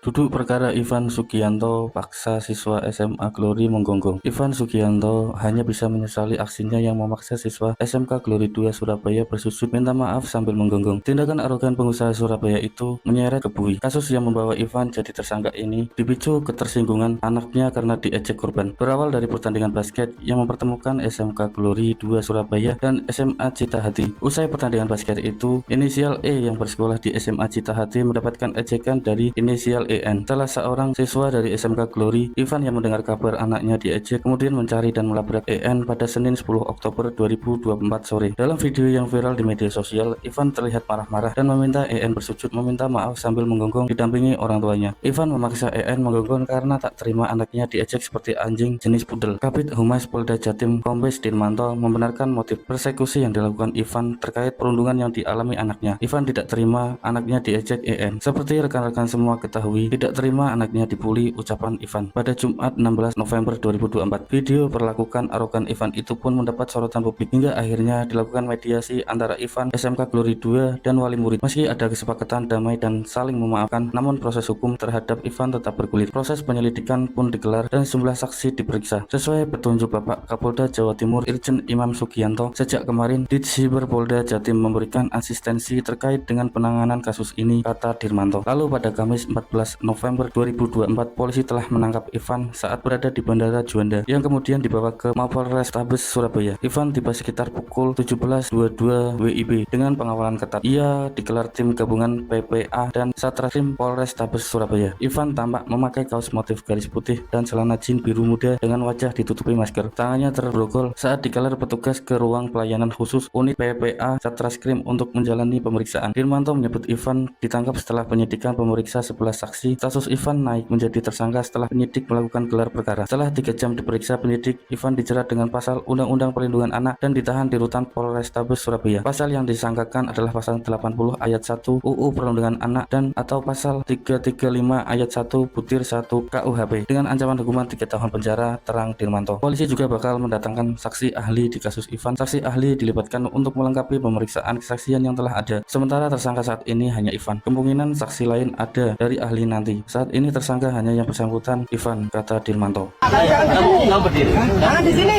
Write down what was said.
Duduk perkara Ivan Sugianto paksa siswa SMA Glory menggonggong. Ivan Sugianto hanya bisa menyesali aksinya yang memaksa siswa SMK Glory 2 Surabaya bersujud minta maaf sambil menggonggong. Tindakan arogan pengusaha Surabaya itu menyeret ke bui. Kasus yang membawa Ivan jadi tersangka ini dipicu ketersinggungan anaknya karena diejek korban. Berawal dari pertandingan basket yang mempertemukan SMK Glory 2 Surabaya dan SMA Citahati. Usai pertandingan basket itu, inisial E yang bersekolah di SMA Citahati mendapatkan ejekan dari inisial EN. Salah seorang siswa dari SMK Glory, Ivan, yang mendengar kabar anaknya diejek, kemudian mencari dan melabrak EN pada Senin 10 Oktober 2024 sore. Dalam video yang viral di media sosial, Ivan terlihat marah-marah dan meminta EN bersujud meminta maaf sambil menggonggong didampingi orang tuanya. Ivan memaksa EN menggonggong karena tak terima anaknya diejek seperti anjing jenis pudel. Kabid Humas Polda Jatim Kombes Dirmanto membenarkan motif persekusi yang dilakukan Ivan terkait perundungan yang dialami anaknya. Ivan tidak terima anaknya diejek EN. Seperti rekan-rekan semua ketahui, tidak terima anaknya dibully, ucapan Ivan. Pada Jumat 16 November 2024, video perlakukan arogan Ivan itu pun mendapat sorotan publik hingga akhirnya dilakukan mediasi antara Ivan, SMK Glory 2 dan wali murid. Meski ada kesepakatan damai dan saling memaafkan, namun proses hukum terhadap Ivan tetap bergulir. Proses penyelidikan pun digelar dan sejumlah saksi diperiksa. Sesuai petunjuk Bapak Kapolda Jawa Timur Irjen Imam Sugianto, sejak kemarin Ditsiber Polda Jatim memberikan asistensi terkait dengan penanganan kasus ini, kata Dirmanto. Lalu pada Kamis 14 November 2024, polisi telah menangkap Ivan saat berada di Bandara Juanda yang kemudian dibawa ke Mapolres Tabes Surabaya. Ivan tiba sekitar pukul 17.22 WIB dengan pengawalan ketat. Ia dikelar tim gabungan PPA dan Satreskrim Polres Tabes Surabaya. Ivan tampak memakai kaos motif garis putih dan celana jeans biru muda dengan wajah ditutupi masker. Tangannya terborgol saat dikelar petugas ke ruang pelayanan khusus unit PPA Satreskrim untuk menjalani pemeriksaan. Dirmanto menyebut Ivan ditangkap setelah penyidikan pemeriksa 11 saksi. Kasus Ivan naik menjadi tersangka setelah penyidik melakukan gelar perkara. Setelah 3 jam diperiksa penyidik, Ivan dijerat dengan pasal Undang-Undang Perlindungan Anak dan ditahan di rutan Polrestabes Surabaya. Pasal yang disangkakan adalah pasal 80 ayat 1 UU Perlindungan Anak dan atau pasal 335 ayat 1 butir 1 KUHP dengan ancaman hukuman 3 tahun penjara, terang Dirmanto. Polisi juga bakal mendatangkan saksi ahli di kasus Ivan. Saksi ahli dilibatkan untuk melengkapi pemeriksaan kesaksian yang telah ada. Sementara tersangka saat ini hanya Ivan. Kemungkinan saksi lain ada dari ahli nanti. Saat ini tersangka hanya yang bersangkutan Ivan, kata Dirmanto. Kamu berdiri. Jangan di sini.